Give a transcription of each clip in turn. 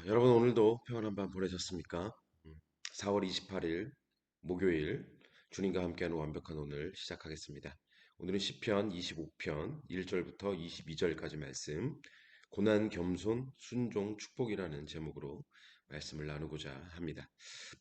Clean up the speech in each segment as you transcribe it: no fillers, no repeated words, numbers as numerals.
여러분 오늘도 평안한 밤 보내셨습니까? 4월 28일 목요일 주님과 함께하는 완벽한 오늘 시작하겠습니다. 오늘은 시편 25편 1절부터 22절까지 말씀 고난 겸손 순종 축복이라는 제목으로 말씀을 나누고자 합니다.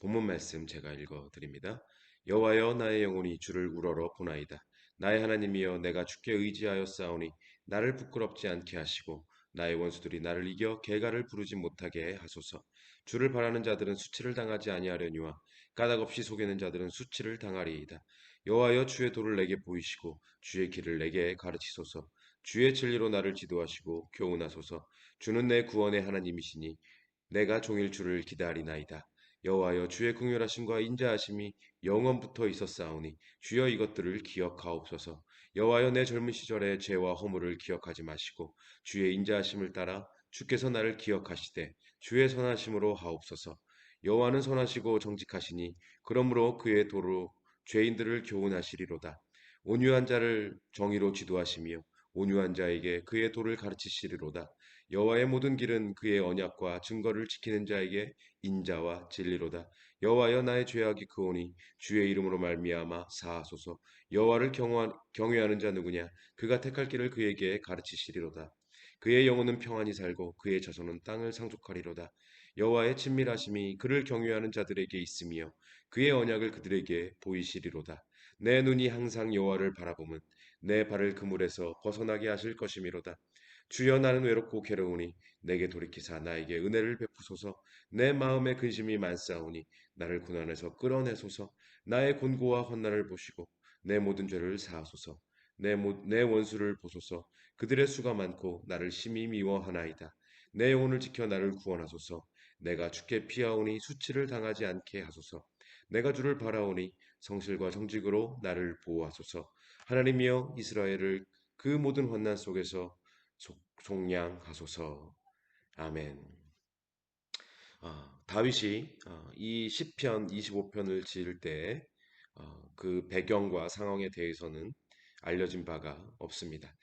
본문 말씀 제가 읽어 드립니다. 여호와여 나의 영혼이 주를 우러러 보나이다. 나의 하나님이여 내가 주께 의지하여 싸우니 나를 부끄럽지 않게 하시고 나의 원수들이 나를 이겨 개가를 부르지 못하게 하소서. 주를 바라는 자들은 수치를 당하지 아니하려니와 까닭없이 속이는 자들은 수치를 당하리이다. 여호와여 주의 도를 내게 보이시고 주의 길을 내게 가르치소서. 주의 진리로 나를 지도하시고 교훈하소서. 주는 내 구원의 하나님이시니 내가 종일 주를 기다리나이다. 여호와여 주의 긍휼하심과 인자하심이 영원부터 있었사오니 주여 이것들을 기억하옵소서. 여호와여 내 젊은 시절의 죄와 허물을 기억하지 마시고 주의 인자하심을 따라 주께서 나를 기억하시되 주의 선하심으로 하옵소서. 여호와는 선하시고 정직하시니 그러므로 그의 도로 죄인들을 교훈하시리로다. 온유한 자를 정의로 지도하시며 온유한 자에게 그의 도를 가르치시리로다. 여호와의 모든 길은 그의 언약과 증거를 지키는 자에게 인자와 진리로다. 여호와여 나의 죄악이 크오니 주의 이름으로 말미암아 사하소서. 여호와를 경외하는 자 누구냐? 그가 택할 길을 그에게 가르치시리로다. 그의 영혼은 평안히 살고 그의 자손은 땅을 상속하리로다. 여호와의 친밀하심이 그를 경외하는 자들에게 있으며 그의 언약을 그들에게 보이시리로다. 내 눈이 항상 여호와를 바라보면 내 발을 그물에서 벗어나게 하실 것이미로다. 주여 나는 외롭고 괴로우니 내게 돌이키사 나에게 은혜를 베푸소서. 내 마음에 근심이 많사오니 나를 고난에서 끌어내소서. 나의 곤고와 환난을 보시고 내 모든 죄를 사하소서. 내 원수를 보소서. 그들의 수가 많고 나를 심히 미워하나이다. 내 영혼을 지켜 나를 구원하소서. 내가 주께 피하오니 수치를 당하지 않게 하소서. 내가 주를 바라오니 성실과 정직으로 나를 보호하소서. 하나님이여 이스라엘을 그 모든 환난 속에서 속량하소서. 아멘. 다윗이 이 시편 25편을 지을 때 그 배경과 상황에 대해서는 알려진 바가 없습니다.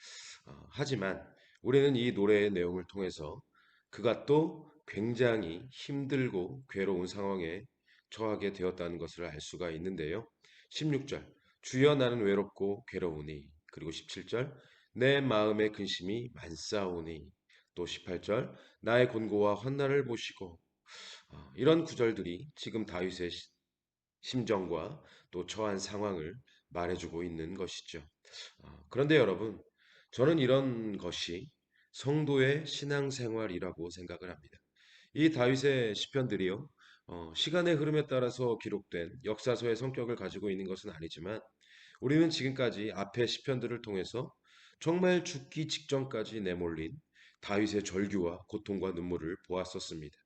하지만 우리는 이 노래의 내용을 통해서 그가 또 굉장히 힘들고 괴로운 상황에 처하게 되었다는 것을 알 수가 있는데요. 16절 주여 나는 외롭고 괴로우니, 그리고 17절 내 마음의 근심이 많사오니, 또 18절 나의 곤고와 환난을 보시고, 이런 구절들이 지금 다윗의 심정과 또 처한 상황을 말해주고 있는 것이죠. 그런데 여러분, 저는 이런 것이 성도의 신앙생활이라고 생각을 합니다. 이 다윗의 시편들이요, 시간의 흐름에 따라서 기록된 역사서의 성격을 가지고 있는 것은 아니지만 우리는 지금까지 앞의 시편들을 통해서 정말 죽기 직전까지 내몰린 다윗의 절규와 고통과 눈물을 보았었습니다.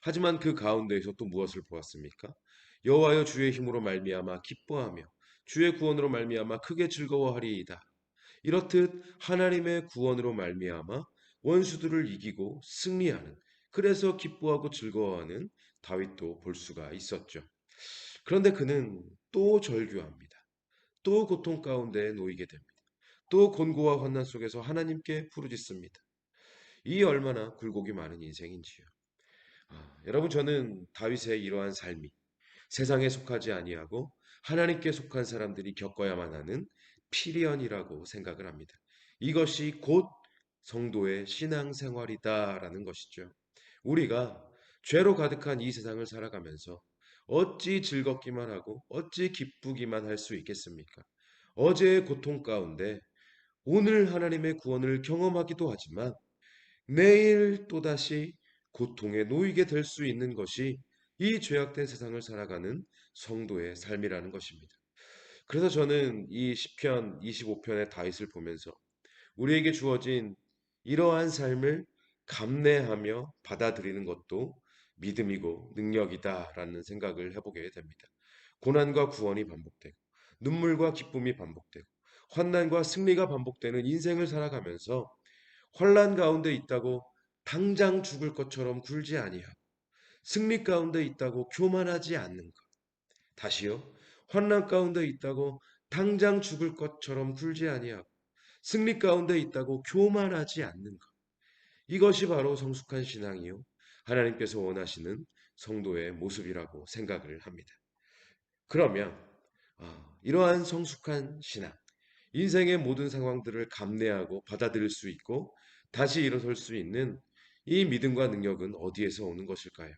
하지만 그 가운데에서 또 무엇을 보았습니까? 여호와여 주의 힘으로 말미암아 기뻐하며 주의 구원으로 말미암아 크게 즐거워하리이다. 이렇듯 하나님의 구원으로 말미암아 원수들을 이기고 승리하는, 그래서 기뻐하고 즐거워하는 다윗도 볼 수가 있었죠. 그런데 그는 또 절규합니다. 또 고통 가운데 놓이게 됩니다. 또 곤고와 환난 속에서 하나님께 부르짖습니다. 이 얼마나 굴곡이 많은 인생인지요. 여러분, 저는 다윗의 이러한 삶이 세상에 속하지 아니하고 하나님께 속한 사람들이 겪어야만 하는 피리언이라고 생각을 합니다. 이것이 곧 성도의 신앙생활이다라는 것이죠. 우리가 죄로 가득한 이 세상을 살아가면서 어찌 즐겁기만 하고 어찌 기쁘기만 할 수 있겠습니까? 어제의 고통 가운데 오늘 하나님의 구원을 경험하기도 하지만 내일 또다시 고통에 놓이게 될 수 있는 것이 이 죄악된 세상을 살아가는 성도의 삶이라는 것입니다. 그래서 저는 이 시편 25편의 다윗을 보면서 우리에게 주어진 이러한 삶을 감내하며 받아들이는 것도 믿음이고 능력이다라는 생각을 해보게 됩니다. 고난과 구원이 반복되고 눈물과 기쁨이 반복되고 환난과 승리가 반복되는 인생을 살아가면서 환난 가운데 있다고 당장 죽을 것처럼 굴지 아니하고 승리 가운데 있다고 교만하지 않는 것. 다시요. 환난 가운데 있다고 당장 죽을 것처럼 굴지 아니하고 승리 가운데 있다고 교만하지 않는 것. 이것이 바로 성숙한 신앙이요. 하나님께서 원하시는 성도의 모습이라고 생각을 합니다. 그러면 이러한 성숙한 신앙, 인생의 모든 상황들을 감내하고 받아들일 수 있고 다시 일어설 수 있는 이 믿음과 능력은 어디에서 오는 것일까요?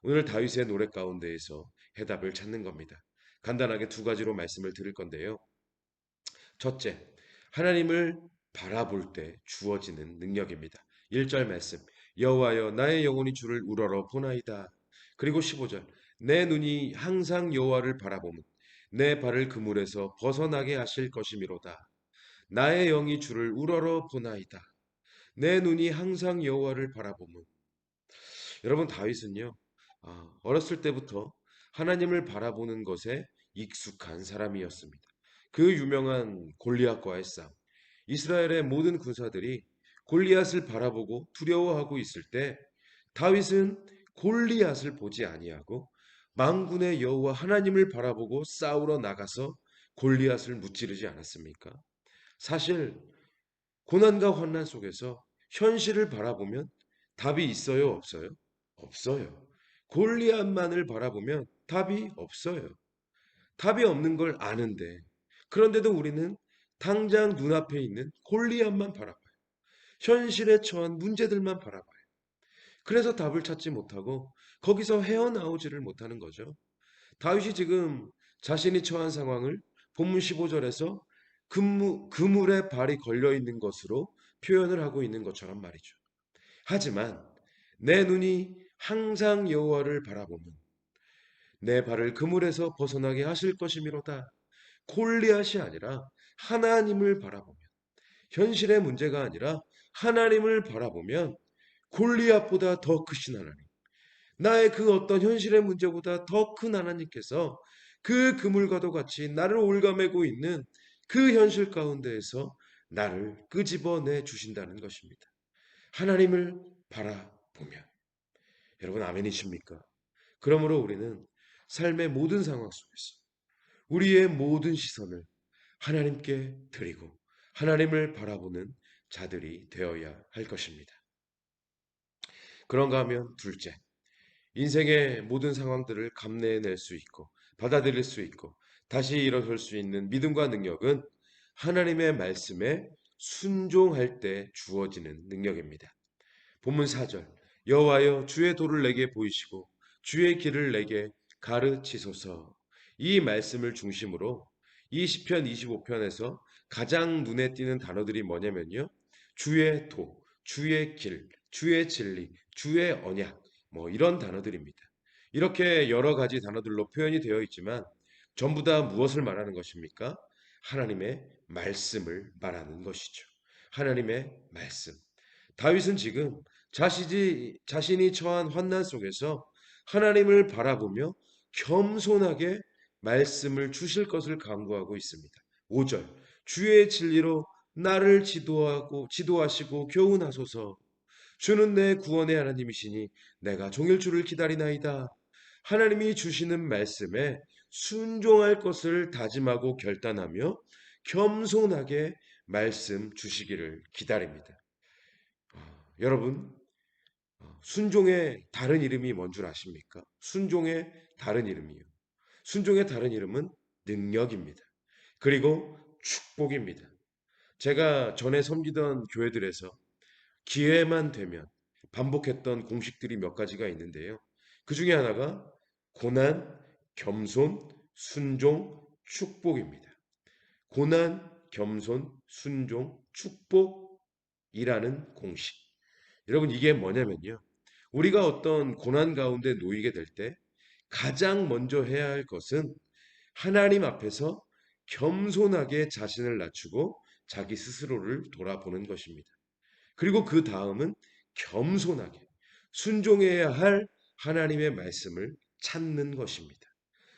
오늘 다윗의 노래 가운데에서 해답을 찾는 겁니다. 간단하게 두 가지로 말씀을 드릴 건데요. 첫째, 하나님을 바라볼 때 주어지는 능력입니다. 1절 말씀, 여호와여 나의 영혼이 주를 우러러 보나이다. 그리고 15절, 내 눈이 항상 여호와를 바라보면 내 발을 그물에서 벗어나게 하실 것이미로다. 나의 영이 주를 우러러 보나이다. 내 눈이 항상 여호와를 바라보면. 여러분, 다윗은요, 어렸을 때부터 하나님을 바라보는 것에 익숙한 사람이었습니다. 그 유명한 골리앗과의 싸움, 이스라엘의 모든 군사들이 골리앗을 바라보고 두려워하고 있을 때 다윗은 골리앗을 보지 아니하고 만군의 여호와 하나님을 바라보고 싸우러 나가서 골리앗을 무찌르지 않았습니까? 사실 고난과 환난 속에서 현실을 바라보면 답이 있어요, 없어요? 없어요. 골리앗만을 바라보면 답이 없어요. 답이 없는 걸 아는데 그런데도 우리는 당장 눈앞에 있는 골리앗만 바라봐요. 현실에 처한 문제들만 바라봐요. 그래서 답을 찾지 못하고 거기서 헤어나오지를 못하는 거죠. 다윗이 지금 자신이 처한 상황을 본문 15절에서 그물에 발이 걸려 있는 것으로 표현을 하고 있는 것처럼 말이죠. 하지만 내 눈이 항상 여호와를 바라보면 내 발을 그물에서 벗어나게 하실 것이미로다. 골리앗이 아니라 하나님을 바라보면 현실의 문제가 아니라 하나님을 바라보면 골리앗보다 더 크신 하나님, 나의 그 어떤 현실의 문제보다 더 큰 하나님께서 그 그물과도 같이 나를 올가매고 있는 그 현실 가운데에서 나를 끄집어내 주신다는 것입니다. 하나님을 바라보면. 여러분 아멘이십니까? 그러므로 우리는 삶의 모든 상황 속에서 우리의 모든 시선을 하나님께 드리고 하나님을 바라보는 자들이 되어야 할 것입니다. 그런가 하면 둘째, 인생의 모든 상황들을 감내해낼 수 있고 받아들일 수 있고 다시 일어설 수 있는 믿음과 능력은 하나님의 말씀에 순종할 때 주어지는 능력입니다. 본문 4절, 여호와여 주의 도를 내게 보이시고 주의 길을 내게 가르치소서. 이 말씀을 중심으로 이 시편 25편에서 가장 눈에 띄는 단어들이 뭐냐면요, 주의 도, 주의 길, 주의 진리, 주의 언약, 뭐 이런 단어들입니다. 이렇게 여러 가지 단어들로 표현이 되어 있지만 전부 다 무엇을 말하는 것입니까? 하나님의 말씀을 말하는 것이죠. 하나님의 말씀. 다윗은 지금 자신이 처한 환난 속에서 하나님을 바라보며 겸손하게 말씀을 주실 것을 간구하고 있습니다. 5절, 주의 진리로 나를 지도하시고 교훈하소서. 주는 내 구원의 하나님이시니 내가 종일 주를 기다리나이다. 하나님이 주시는 말씀에 순종할 것을 다짐하고 결단하며 겸손하게 말씀 주시기를 기다립니다. 여러분, 순종의 다른 이름이 뭔 줄 아십니까? 순종의 다른 이름이요. 순종의 다른 이름은 능력입니다. 그리고 축복입니다. 제가 전에 섬기던 교회들에서 기회만 되면 반복했던 공식들이 몇 가지가 있는데요. 그 중에 하나가 고난, 겸손, 순종, 축복입니다. 고난, 겸손, 순종, 축복이라는 공식. 여러분 이게 뭐냐면요. 우리가 어떤 고난 가운데 놓이게 될 때 가장 먼저 해야 할 것은 하나님 앞에서 겸손하게 자신을 낮추고 자기 스스로를 돌아보는 것입니다. 그리고 그 다음은 겸손하게 순종해야 할 하나님의 말씀을 찾는 것입니다.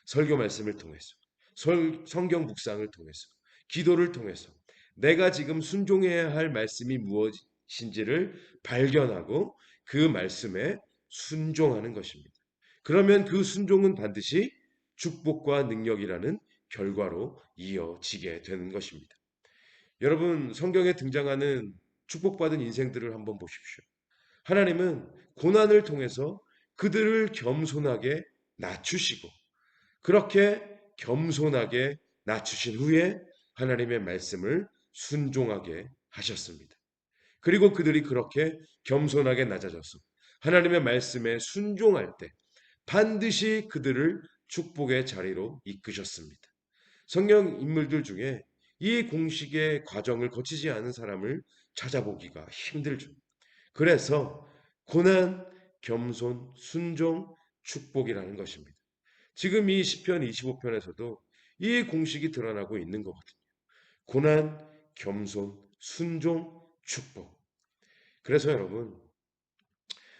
설교 말씀을 통해서, 성경 묵상을 통해서, 기도를 통해서 내가 지금 순종해야 할 말씀이 무엇인지를 발견하고 그 말씀에 순종하는 것입니다. 그러면 그 순종은 반드시 축복과 능력이라는 결과로 이어지게 되는 것입니다. 여러분, 성경에 등장하는 축복받은 인생들을 한번 보십시오. 하나님은 고난을 통해서 그들을 겸손하게 낮추시고 그렇게 겸손하게 낮추신 후에 하나님의 말씀을 순종하게 하셨습니다. 그리고 그들이 그렇게 겸손하게 낮아져서 하나님의 말씀에 순종할 때 반드시 그들을 축복의 자리로 이끄셨습니다. 성경 인물들 중에 이 공식의 과정을 거치지 않은 사람을 찾아보기가 힘들죠. 그래서 고난, 겸손, 순종, 축복이라는 것입니다. 지금 이 시편 25편에서도 이 공식이 드러나고 있는 거거든요. 고난, 겸손, 순종, 축복. 그래서 여러분,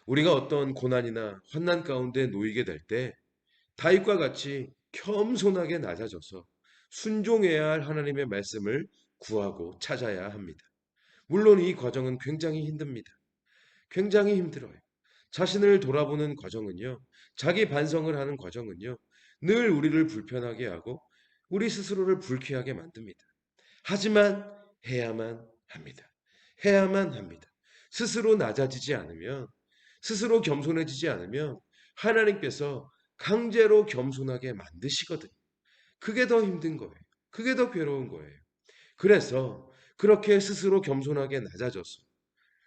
우리가 어떤 고난이나 환난 가운데 놓이게 될 때 다윗과 같이 겸손하게 낮아져서 순종해야 할 하나님의 말씀을 구하고 찾아야 합니다. 물론 이 과정은 굉장히 힘듭니다. 굉장히 힘들어요. 자신을 돌아보는 과정은요, 자기 반성을 하는 과정은요, 늘 우리를 불편하게 하고 우리 스스로를 불쾌하게 만듭니다. 하지만 해야만 합니다. 해야만 합니다. 스스로 낮아지지 않으면, 스스로 겸손해지지 않으면 하나님께서 강제로 겸손하게 만드시거든요. 그게 더 힘든 거예요. 그게 더 괴로운 거예요. 그래서 그렇게 스스로 겸손하게 낮아져서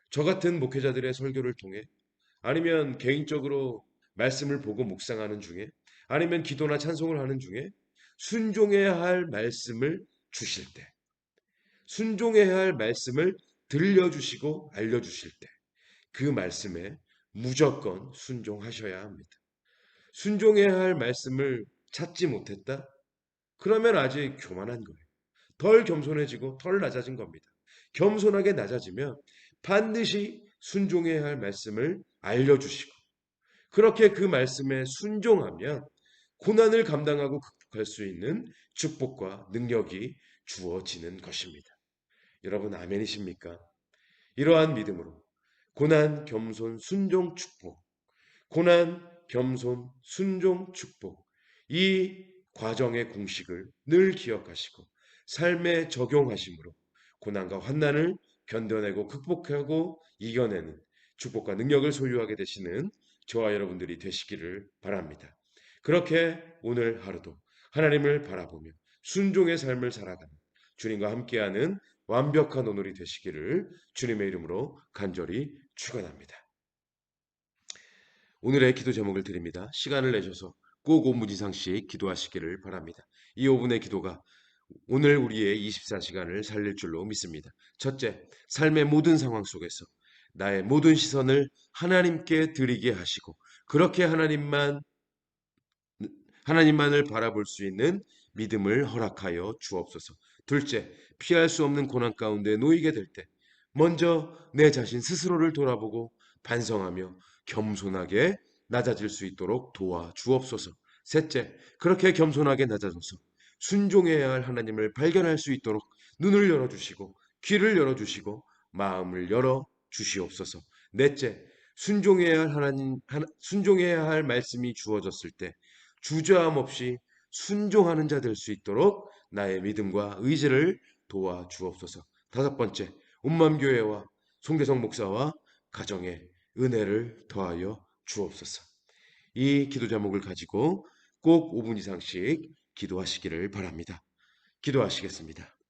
저 같은 목회자들의 설교를 통해 아니면 개인적으로 말씀을 보고 묵상하는 중에 아니면 기도나 찬송을 하는 중에 순종해야 할 말씀을 주실 때 순종해야 할 말씀을 들려주시고 알려주실 때 그 말씀에 무조건 순종하셔야 합니다. 순종해야 할 말씀을 찾지 못했다? 그러면 아직 교만한 거예요. 덜 겸손해지고 덜 낮아진 겁니다. 겸손하게 낮아지면 반드시 순종해야 할 말씀을 알려주시고 그렇게 그 말씀에 순종하면 고난을 감당하고 극복할 수 있는 축복과 능력이 주어지는 것입니다. 여러분 아멘이십니까? 이러한 믿음으로 고난, 겸손, 순종, 축복 고난, 겸손, 순종, 축복. 이 과정의 공식을 늘 기억하시고 삶에 적용하심으로 고난과 환난을 견뎌내고 극복하고 이겨내는 축복과 능력을 소유하게 되시는 저와 여러분들이 되시기를 바랍니다. 그렇게 오늘 하루도 하나님을 바라보며 순종의 삶을 살아가는 주님과 함께하는 완벽한 오늘이 되시기를 주님의 이름으로 간절히 축원합니다. 오늘의 기도 제목을 드립니다. 시간을 내셔서 꼭 5분 이상씩 기도하시기를 바랍니다. 이 5분의 기도가 오늘 우리의 24시간을 살릴 줄로 믿습니다. 첫째, 삶의 모든 상황 속에서 나의 모든 시선을 하나님께 드리게 하시고 그렇게 하나님만을 바라볼 수 있는 믿음을 허락하여 주옵소서. 둘째, 피할 수 없는 고난 가운데 놓이게 될 때 먼저 내 자신 스스로를 돌아보고 반성하며 겸손하게 낮아질 수 있도록 도와 주옵소서. 셋째, 그렇게 겸손하게 낮아져서 순종해야 할 하나님을 발견할 수 있도록 눈을 열어주시고 귀를 열어주시고 마음을 열어 주시옵소서. 넷째, 순종해야 할 말씀이 주어졌을 때 주저함 없이 순종하는 자 될 수 있도록 나의 믿음과 의지를 도와 주옵소서. 다섯 번째, 온맘교회와 송대성 목사와 가정에 은혜를 더하여 주옵소서. 이 기도 제목을 가지고 꼭 5분 이상씩 기도하시기를 바랍니다. 기도하시겠습니다.